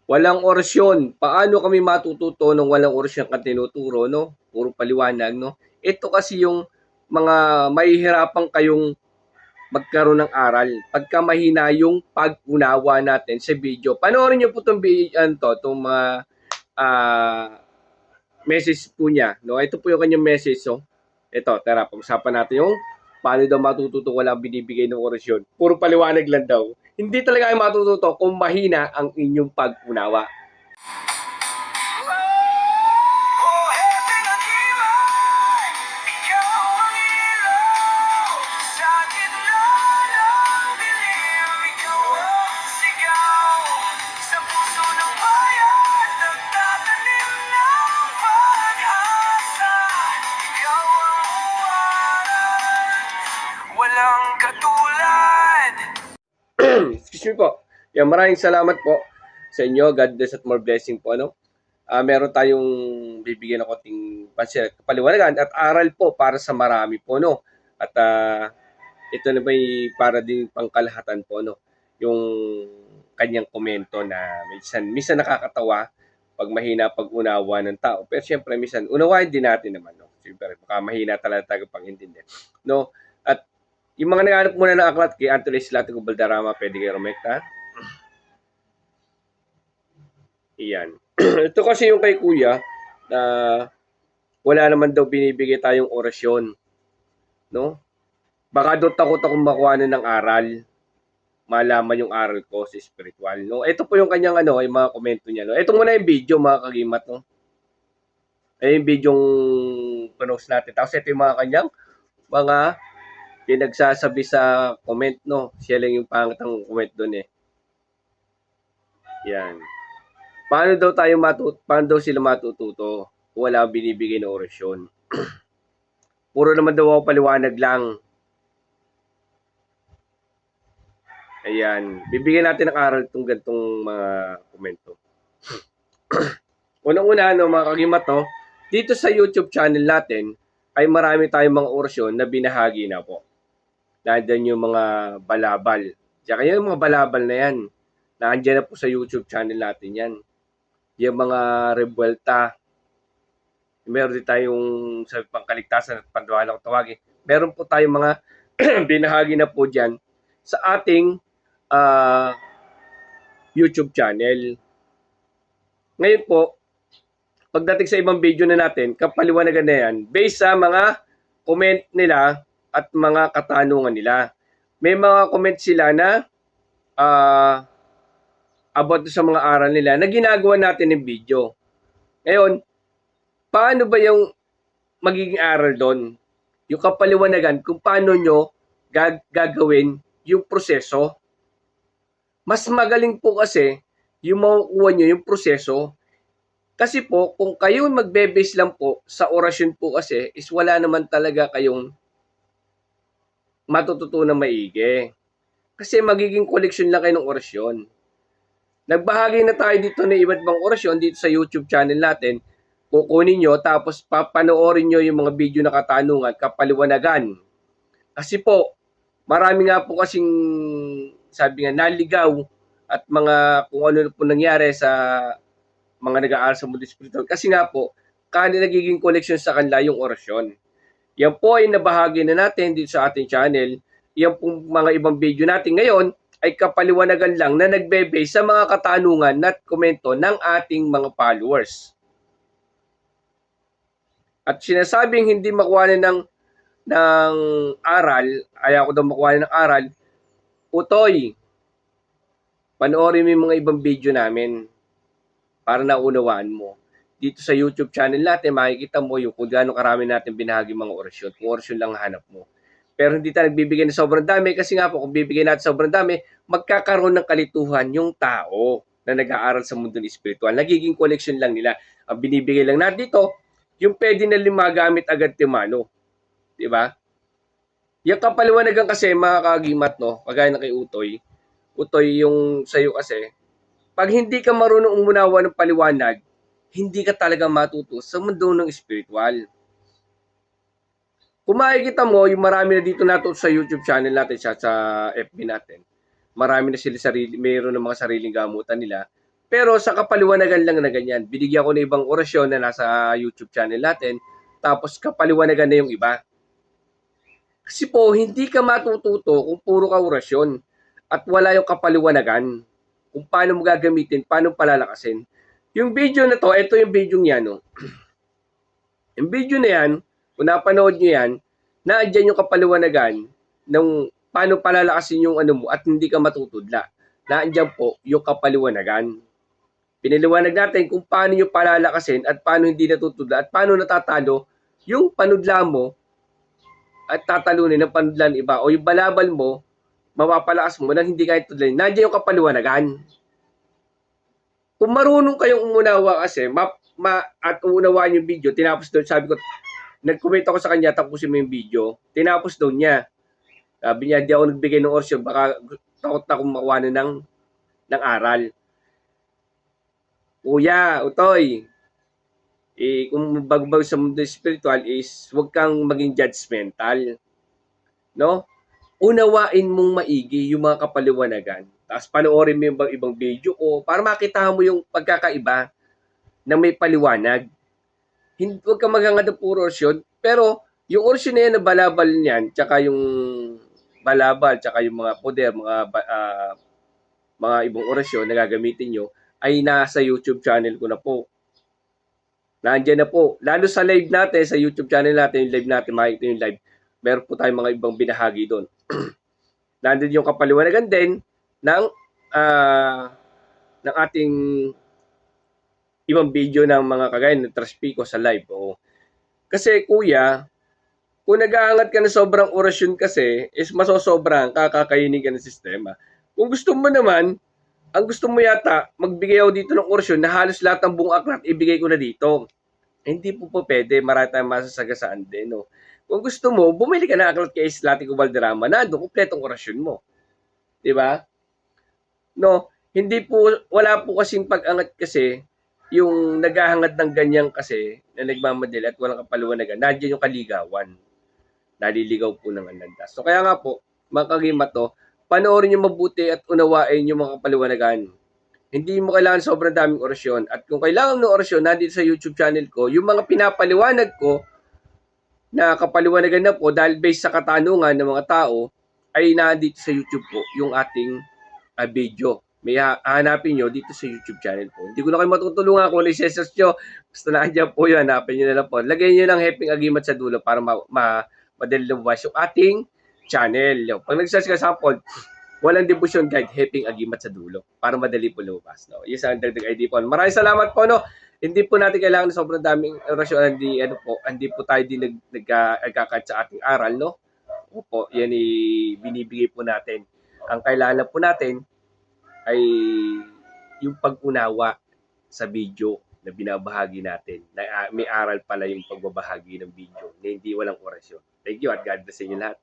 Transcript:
Walang orasyon. Paano kami matututo ng walang orasyon kang tinuturo, no? Puro paliwanag, no? Ito kasi yung mga mahihirapan kayong magkaroon ng aral pagka mahina yung pag-unawa natin sa video. Panoorin niyo po itong mga ah, message po niya. No? Ito po yung kanyang message. So, ito, tara, pag-usapan natin yung paano daw matututo walang binibigay ng orasyon. Puro paliwanag lang daw. Hindi talaga kayo matututo kung mahina ang inyong pag-unawa. Walang katulad. Excuse me po. Yan, maraming salamat po sa inyo. God bless at more blessing po. Ano? Meron tayong bibigyan ng konting paliwanagan at aral po para sa marami po. No? At ito na may para din pangkalahatan po. No? Yung kanyang komento na minsan nakakatawa pag mahina pag-unawa ng tao. Pero syempre, minsan, unawain din natin naman. No? Siyempre, baka mahina talaga pag-intindi. No? At yung mga naghanap muna ng aklat kay Anthony Slatic Baldarama, pwede kayo rumekta. Iyan. Ito kasi yung kay Kuya na wala naman daw binibigay tayong orasyon. No? Baka daw takot akong makuha ng aral. Malaman yung aral ko sa spiritual. No? Ito po yung kanyang yung mga komento niya. No? Ito muna yung video, mga kagimat. No? Ay yung video yung pinost natin. Tapos ito yung mga kanyang mga pinagsasabi sa comment, no? Siya lang yung pangatang comment doon eh. Yan. Paano daw sila matututo kung wala binibigay na orasyon? Puro naman daw ako paliwanag lang. Ayan. Bibigyan natin ng aral itong gantong mga komento. Unang-una, no, mga kagimat, no? Dito sa YouTube channel natin, ay marami tayong mga orasyon na binahagi na po. Nandiyan yung mga balabal. Tsaka yung mga balabal na yan. Nandiyan na po sa YouTube channel natin yan. Yung mga rebuelta. Meron din tayong sa pangkaligtasan at pandualang tawagin. Meron po tayong mga binahagi na po dyan sa ating YouTube channel. Ngayon po, pagdating sa ibang video na natin, kapaliwanagan na yan, based sa mga comment nila at mga katanungan nila. May mga comment sila na about sa mga aral nila na ginagawa natin ng video. Ngayon, paano ba yung magiging aral doon? Yung kapaliwanagan kung paano nyo gagawin yung proseso. Mas magaling po kasi yung makukuha nyo yung proseso. Kasi po, kung kayo magbe-base lang po sa orasyon po kasi, is wala naman talaga kayong matututunan maigi. Kasi magiging collection lang kayo ng orasyon. Nagbahagi na tayo dito ng iba't ibang orasyon dito sa YouTube channel natin. Kukunin nyo, tapos papanoorin nyo yung mga video na katanungan, kapaliwanagan. Kasi po, marami nga po kasing, sabi nga, naligaw at mga kung ano po nangyari sa mga nag-aaral sa mundo spiritual. Kasi nga po, nagiging collection sa kanila yung orasyon. Yan po ay nabahagi na natin dito sa ating channel. Yan po mga ibang video natin ngayon ay kapaliwanagan lang na nagbe-base sa mga katanungan at komento ng ating mga followers. At sinasabing hindi makuha ng aral, ayaw ko daw makuha ng aral, utoy, panoorin mo yung mga ibang video namin para naunawaan mo. Dito sa YouTube channel natin, makikita mo yung kung gaano karami natin binahagi mga orasyon. Kung orasyon lang hanap mo. Pero hindi tayo nagbibigay ng sobrang dami kasi nga po kung bibigyan natin sobrang dami, magkakaroon ng kalituhan yung tao na nag-aaral sa mundo ng spiritual. Nagiging collection lang nila. Ang binibigay lang natin dito, yung pwede na magamit agad timano. Diba? Yung kapaliwanagan kasi mga kagimat, no, kagaya na kay Utoy, yung sa'yo kasi, pag hindi ka marunong umunawa ng paliwanag, hindi ka talaga matuto sa mundo ng spiritual. Kung makikita mo, yung marami na dito nato sa YouTube channel natin, sa FB natin, marami na sila mayroon ng mga sariling gamutan nila, Pero sa kapaliwanagan lang na ganyan. Binigyan ko ng ibang orasyon na nasa YouTube channel natin, tapos kapaliwanagan na yung iba. Kasi po, hindi ka matututo kung puro ka orasyon at wala yung kapaliwanagan kung paano mo gagamitin, paano palalakasin. Yung video na to, ito yung video niya, no? Yung video na yan, kung napanood nyo yan, naandyan yung kapaliwanagan ng paano palalakasin yung ano mo at hindi ka matutudla. Naandyan po yung kapaliwanagan. Pinaliwanag natin kung paano nyo palalakasin at paano hindi natutudla at paano natatalo yung panudla mo at tatalunin ng panudlan iba o yung balabal mo, mapapalakas mo nang hindi kahit tudlin. Nandiyan yung kapaliwanagan. Kung marunong kayong umunawa kasi, at uunawaan yung video, tinapos doon, sabi ko, nag-comment ako sa kanya, tapusin mo yung video, tinapos doon niya. Sabi niya, di ako nagbigay ng orsyon, baka takot na akong makuha ng aral. Kuya, Utoy, kung bago sa mundo spiritual is huwag kang maging judgmental. No? Unawain mong maigi yung mga kapaliwanagan. Tapos panoorin mo yung ibang video ko para makita mo yung pagkakaiba na may paliwanag. Hindi, huwag kang maghangad ng puro orsyon, pero yung orsyon na yan na balabal niyan, tsaka yung balabal, tsaka yung mga poder, mga ibang orasyon na gagamitin nyo, ay nasa YouTube channel ko na po. Nandiyan na po. Lalo sa live natin, sa YouTube channel natin, yung live natin, makikita yung live. Meron po tayong mga ibang binahagi doon. Nandun yung kapaliwanagan din ng ating ibang video ng mga kagaya ng Traspico sa live. O, kasi kuya, kung nag-aangat ka ng sobrang orasyon kasi, is masosobrang kakakainin ka ng sistema. Kung gusto mo naman, ang gusto mo yata, magbigay ako dito ng orasyon na halos lahat ng buong aklat ibigay ko na dito. Hindi po pwede, marami tayong masasagasaan din. No? Kung gusto mo, bumili ka na aklat kay Islatico Valderrama na doon, kumpletong orasyon mo. Di ba? No, hindi po, wala po kasing pag-angat kasi, yung naghahangad ng ganyan kasi, na nagmamadali at walang kapaliwanagan, nandiyan yung kaligawan. Naliligaw po ng anlandas. So kaya nga po, mga kagimat to, panoorin nyo mabuti at unawain yung mga kapaliwanagan. Hindi mo kailangan sobrang daming orasyon. At kung kailangan ng orasyon, nandito sa YouTube channel ko, yung mga pinapaliwanag ko, na kapaliwanagan na po, dahil based sa katanungan ng mga tao, ay nandito sa YouTube po, yung ating video. May hanapin nyo dito sa YouTube channel po. Hindi ko na kayo matutulungan kung i-search nyo. Basta nandiyan po yun, hanapin nyo na lang po. Lagay nyo ng Heping Agimat sa dulo para madali lumabas yung ating channel. Pag nag-search ka sample, walang devotion guide, Heping Agimat sa dulo para madali po lumabas. No? Yes, ang dagdag ID po. Maraming salamat po. No? Hindi po natin kailangan ng sobrang daming orasyon. Hindi po tayo din nagkakat sa ating aral. No? Opo, yan binibigay po natin. Ang kailangan po natin ay yung pag-unawa sa video na binabahagi natin. Na may aral pala yung pagbabahagi ng video na hindi walang orasyon. Thank you at God bless sa inyo lahat.